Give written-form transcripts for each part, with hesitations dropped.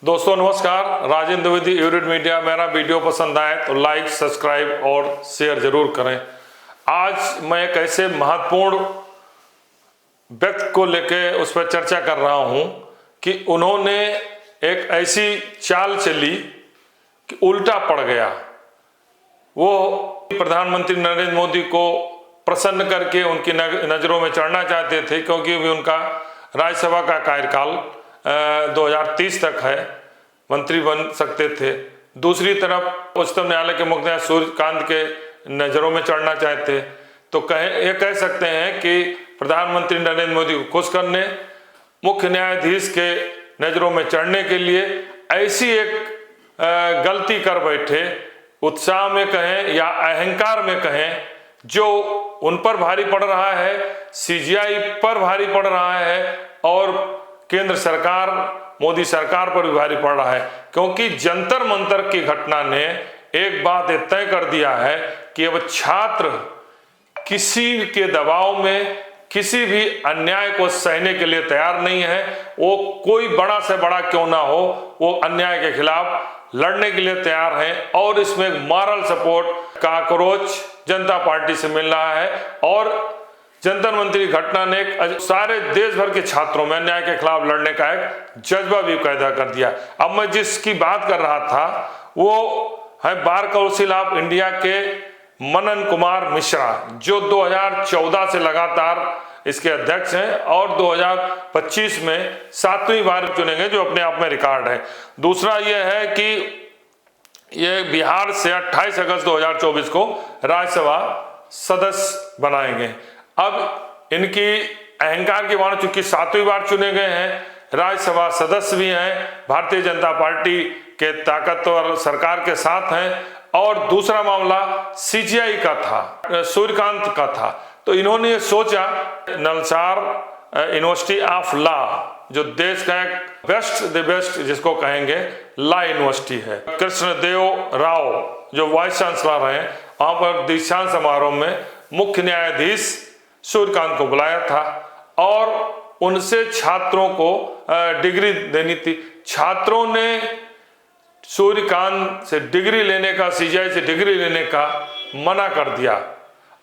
दोस्तों नमस्कार, Rajendra Dwivedi, unit media. मेरा वीडियो पसंद आए तो लाइक, सब्सक्राइब और शेयर जरूर करें। आज मैं एक ऐसे महत्वपूर्ण व्यक्ति को लेकर उस पर चर्चा कर रहा हूं कि उन्होंने एक ऐसी चाल चली कि उल्टा पड़ गया। वो प्रधानमंत्री नरेंद्र मोदी को प्रसन्न करके उनकी नज़रों में चढ़ना चाहते थे, क्योंकि भी उनका राज्यसभा का कार्यकाल 2030 तक है, मंत्री बन सकते थे। दूसरी तरफ उच्चतम न्यायालय के मुख्य न्यायाधीश सूर्यकांत के नज़रों में चढ़ना चाहते, तो ये कह सकते हैं कि प्रधानमंत्री नरेंद्र मोदी को खुश करने, मुख्य न्यायाधीश के नज़रों में चढ़ने के लिए ऐसी एक गलती कर बैठे, उत्साह में कहें या अहंकार में कहें, जो उन पर भारी पड़ रहा है, सीजीआई पर भारी पड़ रहा है और केंद्र सरकार, मोदी सरकार पर भी भारी पड़ रहा है। क्योंकि जंतर मंतर की घटना ने एक बात तय कर दिया है कि अब छात्र किसी के दबाव में, किसी भी अन्याय को सहने के लिए तैयार नहीं है। वो कोई बड़ा से बड़ा क्यों ना हो, वो अन्याय के खिलाफ लड़ने के लिए तैयार हैं। और इसमें मॉरल सपोर्ट काकरोच जनता पार्टी से मिल रहा है। और जंतर मंतर की घटना ने सारे देश भर के छात्रों में अन्याय के खिलाफ लड़ने का एक जज्बा भी पैदा कर दिया। अब मैं जिसकी बात कर रहा था वो है बार काउंसिल ऑफ इंडिया के मनन कुमार मिश्रा, जो 2014 से लगातार इसके अध्यक्ष हैं और 2025 में 7वीं बार चुने गए, जो अपने आप में रिकॉर्ड है। दूसरा यह है कि ये बिहार से 28 अगस्त 2024 को राज्यसभा सदस्य बनाएंगे। अब इनकी अहंकार की मानो, चूंकि 7वीं बार चुने गए हैं, राज्यसभा सदस्य भी हैं, भारतीय जनता पार्टी के ताकतवर सरकार के साथ हैं। और दूसरा मामला सीजीआई का था, सूर्यकांत का था। तो इन्होंने ये सोचा, नलसार यूनिवर्सिटी ऑफ लॉ, जो देश का एक बेस्ट द बेस्ट जिसको कहेंगे लॉ यूनिवर्सिटी है, कृष्णदेव राव जो वाइस चांसलर हैं, वहां पर दीक्षांत समारोह में मुख्य न्यायाधीश सूर्यकांत को बुलाया था और उनसे छात्रों को डिग्री देनी थी। छात्रों ने सूर्यकांत से डिग्री लेने का, सीजीआई से डिग्री लेने का मना कर दिया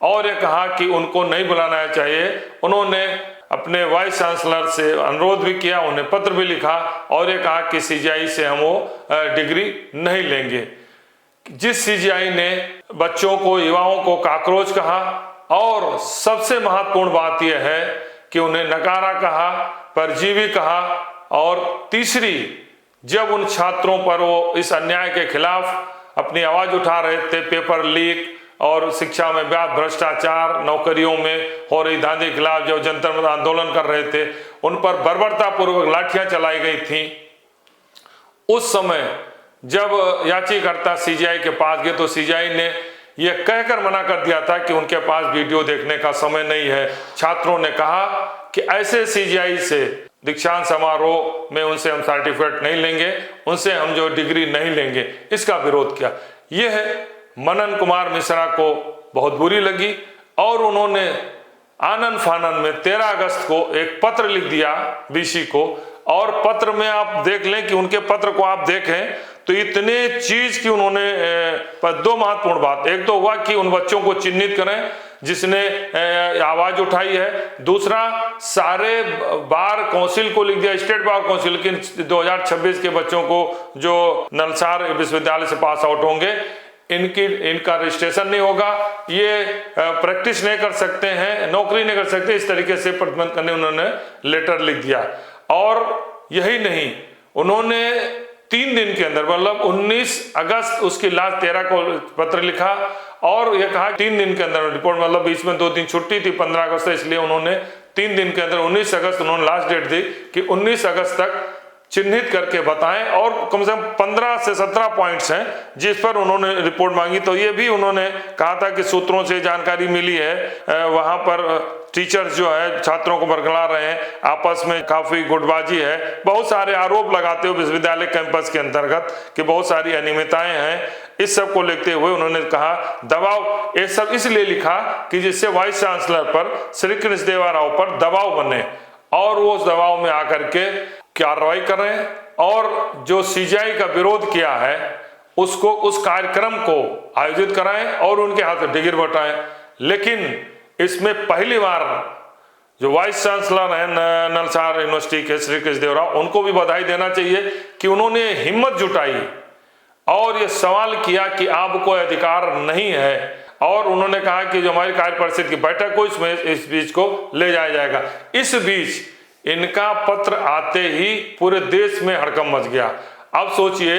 और ये कहा कि उनको नहीं बुलाना चाहिए। उन्होंने अपने वाइस चांसलर से अनुरोध भी किया, उन्हें पत्र भी लिखा और ये कहा कि सीजीआई से हम वो डिग्री नहीं लेंगे। जिस सीजीआई ने बच्चों को, युवाओं को काकरोच कहा और सबसे महत्वपूर्ण बात यह है कि उन्हें नकारा कहा, परजीवी कहा। और तीसरी, जब उन छात्रों पर वो इस अन्याय के खिलाफ अपनी आवाज उठा रहे थे, पेपर लीक और शिक्षा में व्याप्त भ्रष्टाचार, नौकरियों में हो रही धांधली के खिलाफ जब जंतर मंतर आंदोलन कर रहे थे, उन पर बर्बरतापूर्वक लाठियां चलाई गई थी। उस समय जब याचिकाकर्ता सीजीआई के पास गए तो सीजीआई ने यह कहकर मना कर दिया था कि उनके पास वीडियो देखने का समय नहीं है। छात्रों ने कहा कि ऐसे सीजीआई से दीक्षांत समारोह में उनसे हम सर्टिफिकेट नहीं लेंगे, उनसे हम जो डिग्री नहीं लेंगे, इसका विरोध किया। यह मनन कुमार मिश्रा को बहुत बुरी लगी और उन्होंने आनन फानन में 13 अगस्त को एक पत्र लिख दिया बीसी को। और पत्र में आप देख लें कि उनके पत्र को आप देखें तो इतने चीज की उन्होंने दो महत्वपूर्ण बात, एक तो हुआ कि उन बच्चों को चिन्हित करें जिसने आवाज उठाई है। दूसरा, सारे बार काउंसिल को लिख दिया, स्टेट बार काउंसिल के 2026 के बच्चों को जो नलसार विश्वविद्यालय से पास आउट होंगे, इनका रजिस्ट्रेशन नहीं होगा, ये प्रैक्टिस नहीं कर सकते हैं, नौकरी नहीं कर सकते। इस तरीके से प्रतिबंध करने उन्होंने लेटर लिख दिया। और यही नहीं, उन्होंने 3 दिन के अंदर, मतलब 19 अगस्त उसकी लास्ट 13 को पत्र लिखा और यह कहा 3 दिन के अंदर रिपोर्ट, मतलब बीच में 2 दिन छुट्टी थी 15 अगस्त, इसलिए उन्होंने 3 दिन के अंदर 19 अगस्त उन्होंने लास्ट डेट दी कि 19 अगस्त तक चिन्हित करके बताएं। और कम से कम 15 से 17 पॉइंट्स हैं जिस पर उन्होंने रिपोर्ट मांगी। तो ये भी उन्होंने कहा था कि सूत्रों से जानकारी मिली है, वहां पर टीचर्स जो है छात्रों को बरगला रहे हैं, आपस में काफी गुटबाजी है, बहुत सारे आरोप लगाते हुए विश्वविद्यालय कैंपस के अंतर्गत कि बहुत सारी अनियमितताएं हैं। इस सब को लेते हुए उन्होंने कहा दबाव, ये सब इसलिए लिखा कि जिससे वाइस चांसलर पर, श्री कृष्णदेव राव पर दबाव बने और वो उस दबाव में आकर के कार्रवाई कर रहे हैं और जो सीजीआई का विरोध किया है उसको, उस कार्यक्रम को आयोजित कराएं और उनके हाथ में डिग्री बटाएं। लेकिन इसमें पहली बार जो वाइस चांसलर हैं नलसार यूनिवर्सिटी के श्री कृष्ण देव राव, उनको भी बधाई देना चाहिए कि उन्होंने हिम्मत जुटाई और ये सवाल किया कि आपको अधिकार नहीं है, और उन्होंने कहा कि जो हमारी कार्य परिषद की बैठक हो इसमें इस बीच को ले जाया जाएगा। इस बीच इनका पत्र आते ही पूरे देश में हड़कंप मच गया। अब सोचिए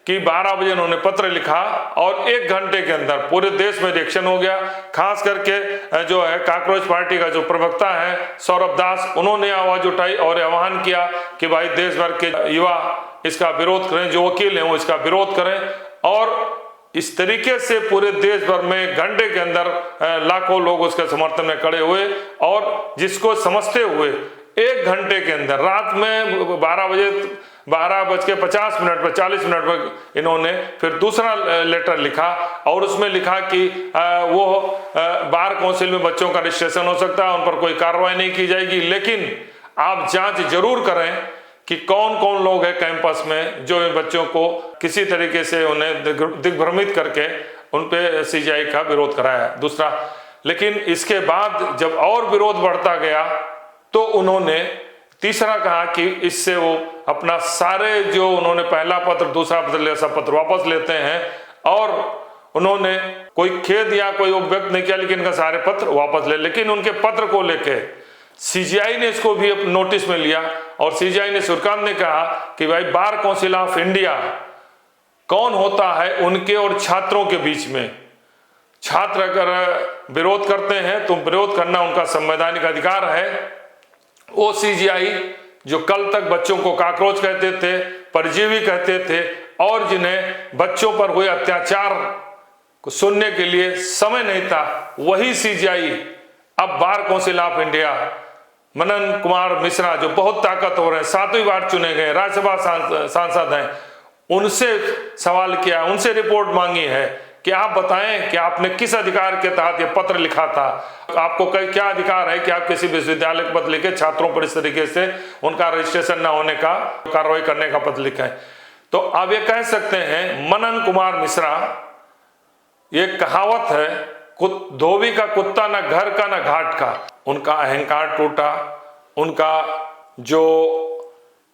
कि 12 बजे उन्होंने पत्र लिखा और 1 घंटे के अंदर पूरे देश में रिएक्शन हो गया। खास करके जो है कॉकरोच पार्टी का जो प्रवक्ता है सौरभ दास, उन्होंने आवाज उठाई और आह्वान किया कि भाई देश भर के युवा इसका विरोध करें, जो वकील हैं वो इसका विरोध करें। और इस तरीके से पूरे देश भर में घंटे के अंदर लाखों लोग उसके समर्थन में खड़े हुए, और जिसको समझते हुए 1 घंटे के अंदर रात में 12:50 पर 40 मिनट पर इन्होंने फिर दूसरा लेटर लिखा और उसमें लिखा कि वो बार काउंसिल में बच्चों का रजिस्ट्रेशन हो सकता है, उन पर कोई कार्रवाई नहीं की जाएगी, लेकिन आप जांच जरूर करें कि कौन कौन लोग हैं कैंपस में जो इन बच्चों को किसी तरीके से उन्हें दिग्भ्रमित करके उन पे सीजीआई का विरोध कराया। दूसरा, लेकिन इसके बाद जब और विरोध बढ़ता गया तो उन्होंने तीसरा कहा कि इससे वो अपना सारे जो उन्होंने पहला पत्र, दूसरा पत्र, सब पत्र वापस लेते हैं, और उन्होंने कोई खेद या कोई व्यक्त नहीं किया, लेकिन इनका सारे पत्र वापस ले। लेकिन उनके पत्र को लेके सीजीआई ने इसको भी नोटिस में लिया और सीजीआई ने सुरकांत ने कहा कि भाई बार काउंसिल ऑफ इंडिया कौन होता है उनके और छात्रों के बीच में। छात्र अगर विरोध करते हैं तो विरोध करना उनका संवैधानिक अधिकार है। वो सीजीआई जो कल तक बच्चों को कॉकरोच कहते थे, परजीवी कहते थे, और जिन्हें बच्चों पर हुए अत्याचार को सुनने के लिए समय नहीं था, वही सीजीआई अब bar council of India, Manan Kumar Mishra जो बहुत ताकतवर है, 7वीं बार चुने गए, राज्यसभा सांसद हैं, उनसे सवाल किया, उनसे रिपोर्ट मांगी है कि आप बताएं कि आपने किस अधिकार के तहत ये पत्र लिखा था, आपको क्या अधिकार है कि आप किसी विश्वविद्यालय का पत्र लिखे, छात्रों पर इस तरीके से उनका रजिस्ट्रेशन न होने का, कार्रवाई करने का पत्र लिखें। तो आप ये कह सकते हैं मनन कुमार मिश्रा, ये कहावत है, धोबी का कुत्ता ना घर का ना घाट का। उनका अहंकार टूटा, उनका जो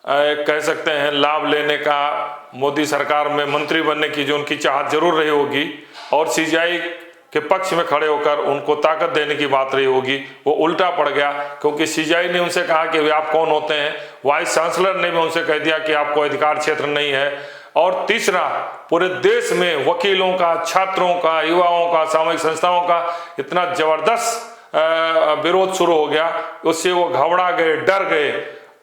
कह सकते हैं लाभ लेने का, मोदी सरकार में मंत्री बनने की जो उनकी चाहत जरूर रही होगी, और सीजीआई के पक्ष में खड़े होकर उनको ताकत देने की बात रही होगी, वो उल्टा पड़ गया। क्योंकि सीजीआई ने उनसे कहा कि आप कौन होते हैं, वाइस चांसलर ने भी उनसे कह दिया कि आपको अधिकार क्षेत्र नहीं है। और तीसरा, पूरे देश में वकीलों का, छात्रों का, युवाओं का, सामाजिक संस्थाओं का इतना जबरदस्त विरोध शुरू हो गया, उससे वो घबरा गए, डर गए,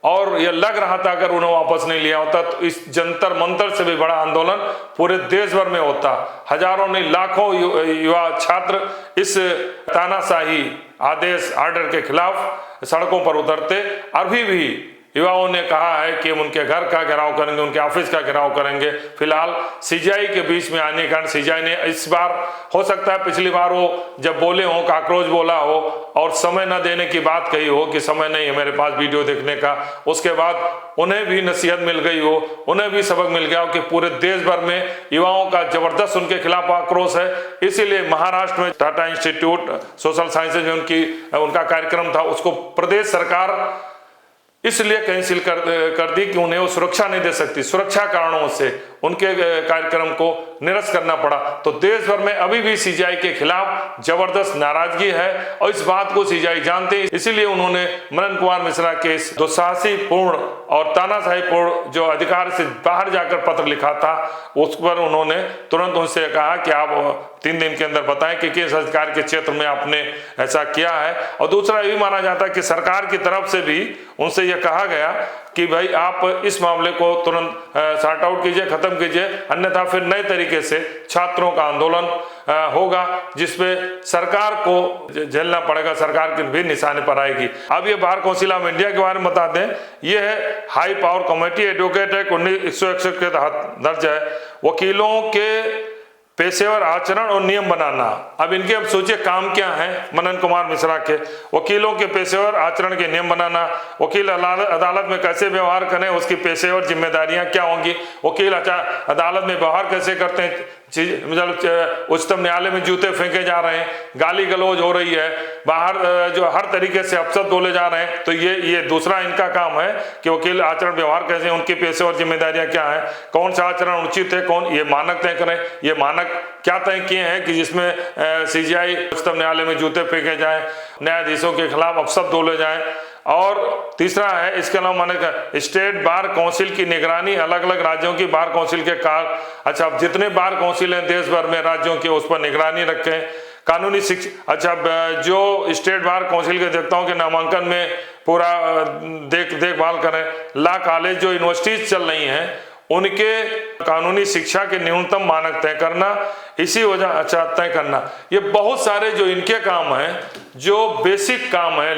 और ये लग रहा था अगर उन्हें वापस नहीं लिया होता तो इस जंतर मंतर से भी बड़ा आंदोलन पूरे देश भर में होता। हजारों नहीं लाखों युवा छात्र इस तानाशाही आदेश आर्डर के खिलाफ सड़कों पर उतरते। अभी भी युवाओं ने कहा है कि हम उनके घर का घेराव करेंगे, उनके ऑफिस का घेराव करेंगे। फिलहाल सीजीआई के बीच में आने के कारण सीजीआई ने इस बार, हो सकता है पिछली बार वो जब बोले हो, कॉकरोच बोला हो और समय न देने की बात कही हो कि समय नहीं है मेरे पास वीडियो देखने का, उसके बाद उन्हें भी नसीहत मिल गई हो, उन्हें भी सबक मिल गया हो कि पूरे देश भर में युवाओं का जबरदस्त उनके खिलाफ आक्रोश है। इसीलिए महाराष्ट्र में टाटा इंस्टीट्यूट सोशल साइंसेज में उनका कार्यक्रम था, उसको प्रदेश सरकार इसलिए कैंसिल कर दी कि उन्हें वो सुरक्षा नहीं दे सकती, सुरक्षा कारणों से उनके कार्यक्रम को निरस्त करना पड़ा। तो देश भर में अभी भी सीजीआई के खिलाफ जबरदस्त नाराजगी है और इस बात को सीजीआई जानते हैं, इसीलिए उन्होंने मनन कुमार मिश्रा के इस दुस्साहसीपूर्ण और तानाशाहीपूर्ण जो अधिकार से बाहर जाकर पत्र लिखा था, उस पर उन्होंने तुरंत उनसे कहा कि आप 3 दिन के अंदर बताएं कि किस अधिकार के क्षेत्र में आपने ऐसा किया है। और दूसरा ये भी माना जाता है कि सरकार की तरफ से भी उनसे यह कहा गया कि भाई आप इस मामले को तुरंत सॉर्ट आउट कीजिए, खत्म कीजिए, अन्यथा फिर नए तरीके से छात्रों का आंदोलन होगा जिसपे सरकार को झेलना पड़ेगा, सरकार के भी निशाने पर आएगी। अब ये बार काउंसिल ऑफ इंडिया के बारे में बता दें, ये है high power committee, advocate act 1961 के तहत दर्ज है। वकीलों के पेशेवर आचरण और नियम बनाना। अब इनके अब सोचिए काम क्या है मनन कुमार मिश्रा के। वकीलों के पेशेवर आचरण के नियम बनाना, वकील अदालत में कैसे व्यवहार करें उसकी पेशेवर जिम्मेदारियां क्या होंगी, वकील अदालत में व्यवहार कैसे करते हैं, मतलब उच्चतम न्यायालय में जूते फेंके जा रहे हैं, गाली गलौज हो रही है, बाहर जो हर तरीके से अपशब्द बोले जा रहे हैं, तो ये दूसरा इनका काम है कि वकील आचरण व्यवहार कैसे, उनकी पेशेवर जिम्मेदारियां क्या है, कौन सा आचरण उचित है, कौन ये मानक तय करें, ये मानक क्या तय किए हैं कि जिसमें सीजीआई उच्चतम न्यायालय में जूते फेंके जाएं, न्यायाधीशों के खिलाफ अपशब्द बोले जाएं। और तीसरा है इसके अलावा माने स्टेट बार काउंसिल की निगरानी, अलग अलग राज्यों की बार काउंसिल के कार्य, अच्छा जितने बार काउंसिल हैं देश भर में राज्यों के उस पर निगरानी रखें। कानूनी शिक्षा, अच्छा जो स्टेट बार काउंसिल के अधिवक्ताओं के नामांकन में पूरा देखभाल करें। लॉ कॉलेज जो यूनिवर्सिटीज चल रही हैं उनके कानूनी शिक्षा के न्यूनतम मानक तय करना, इसी वजह अच्छा तय करना। ये बहुत सारे जो इनके काम हैं, जो बेसिक काम है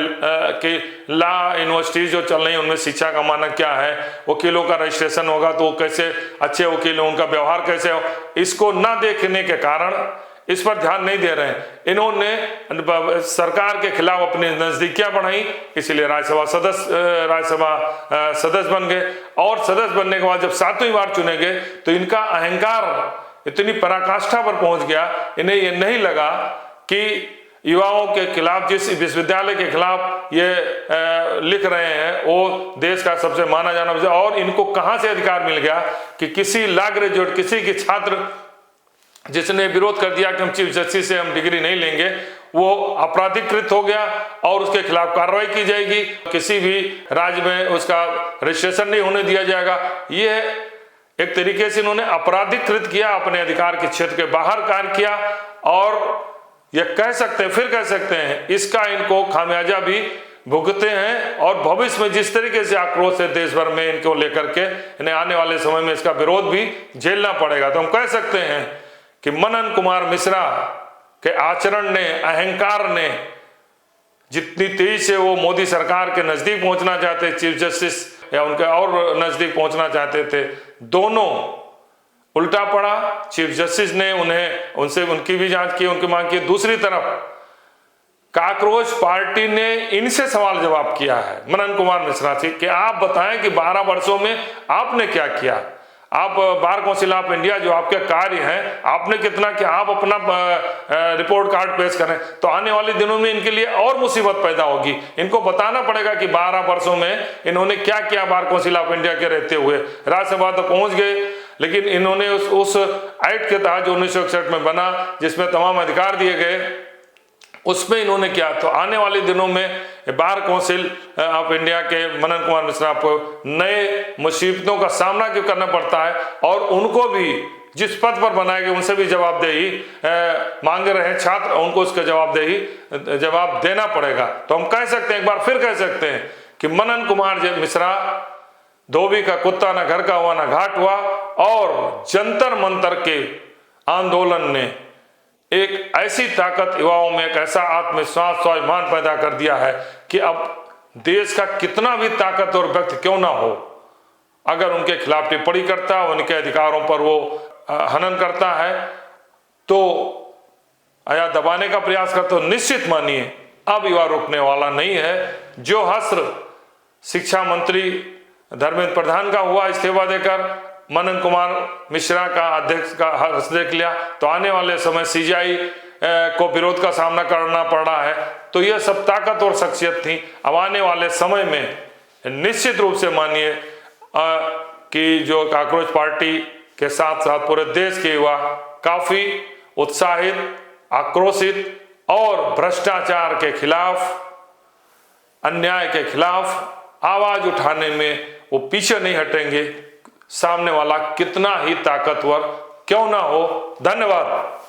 कि लॉ यूनिवर्सिटीज जो चल रही हैं उनमें शिक्षा का मानक क्या है, वकीलों का रजिस्ट्रेशन होगा तो कैसे अच्छे वकील हो, उनका व्यवहार कैसे हो, इसको ना देखने के कारण इस पर ध्यान नहीं दे रहे हैं। इन्होंने सरकार के खिलाफ अपनी नजदीकियां बढ़ाई, इसलिए राज्यसभा सदस्य बन गए। और सदस्य बनने के बाद जब 7वीं बार चुने गए तो इनका अहंकार इतनी पराकाष्ठा पर पहुंच गया, इन्हें ये नहीं लगा कि युवाओं के खिलाफ, जिस विश्वविद्यालय के खिलाफ ये लिख रहे हैं वो देश का सबसे माना जाना, और इनको कहां से अधिकार मिल गया कि किसी लॉ ग्रेजुएट, किसी के छात्र जिसने विरोध कर दिया कि हम चीफ जस्टिस से हम डिग्री नहीं लेंगे, वो आपराधिकृत हो गया और उसके खिलाफ कार्रवाई की जाएगी, किसी भी राज्य में उसका रजिस्ट्रेशन नहीं होने दिया जाएगा। ये एक तरीके से इन्होंने आपराधिकृत किया, अपने अधिकार के क्षेत्र के बाहर कार्य किया। और ये कह सकते हैं, फिर कह सकते हैं, इसका इनको खामियाजा भी भुगते हैं। और भविष्य में जिस तरीके से आक्रोश है देश भर में इनको लेकर के, इन्हें आने वाले समय में इसका विरोध भी झेलना पड़ेगा। तो हम कह सकते हैं कि मनन कुमार मिश्रा के आचरण ने, अहंकार ने, जितनी तेजी से वो मोदी सरकार के नजदीक पहुंचना चाहते, चीफ जस्टिस या उनके और नजदीक पहुंचना चाहते थे, दोनों उल्टा पड़ा। चीफ जस्टिस ने उनसे उनकी भी जांच की, उनकी मांग की। दूसरी तरफ कॉकरोच पार्टी ने इनसे सवाल जवाब किया है मनन कुमार मिश्रा से कि आप बताएं कि 12 वर्षों में आपने क्या किया, आप बार काउंसिल ऑफ इंडिया जो आपके कार्य हैं आपने कितना किया, आप अपना रिपोर्ट कार्ड पेश करें। तो आने वाले दिनों में इनके लिए और मुसीबत पैदा होगी। इनको बताना पड़ेगा कि 12 वर्षों में इन्होंने क्या किया बार काउंसिल ऑफ इंडिया के रहते हुए। राज्यसभा तो पहुंच गए, लेकिन इन्होंने उस एक्ट के तहत जो 1961 में बना, जिसमें तमाम अधिकार दिए गए, उसमें इन्होंने क्या, तो आने वाले दिनों में बार काउंसिल ऑफ इंडिया के मनन कुमार मिश्रा को नए मुसीबतों का सामना क्यों करना पड़ता है, और उनको भी जिस पद पर बनाए गए उनसे भी जवाबदेही मांग रहे हैं छात्र, उनको उसका जवाब देना पड़ेगा। तो हम कह सकते हैं, एक बार फिर कह सकते हैं कि मनन कुमार मिश्रा धोबी का कुत्ता ना घर का हुआ ना घाट हुआ, और जंतर मंतर के आंदोलन ने एक ऐसी ताकत युवाओं में, एक ऐसा आत्मविश्वास, स्वाभिमान पैदा कर दिया है कि अब देश का कितना भी ताकतवर व्यक्ति क्यों ना हो, अगर उनके खिलाफ टिप्पणी करता है, उनके अधिकारों पर वो हनन करता है तो या दबाने का प्रयास करता, तो निश्चित मानिए अब युवा रुकने वाला नहीं है। जो हश्र शिक्षा मंत्री धर्मेंद्र प्रधान का हुआ इस्तीफा देकर, मनन कुमार मिश्रा का अध्यक्ष का हर्ष देख लिया, तो आने वाले समय सीजीआई को विरोध का सामना करना पड़ रहा है। तो यह सब ताकत और शख्सियत थी। अब आने वाले समय में निश्चित रूप से मानिए कि जो कॉकरोच पार्टी के साथ साथ पूरे देश के युवा काफी उत्साहित, आक्रोशित और भ्रष्टाचार के खिलाफ, अन्याय के खिलाफ आवाज उठाने में वो पीछे नहीं हटेंगे, सामने वाला कितना ही ताकतवर क्यों ना हो। धन्यवाद।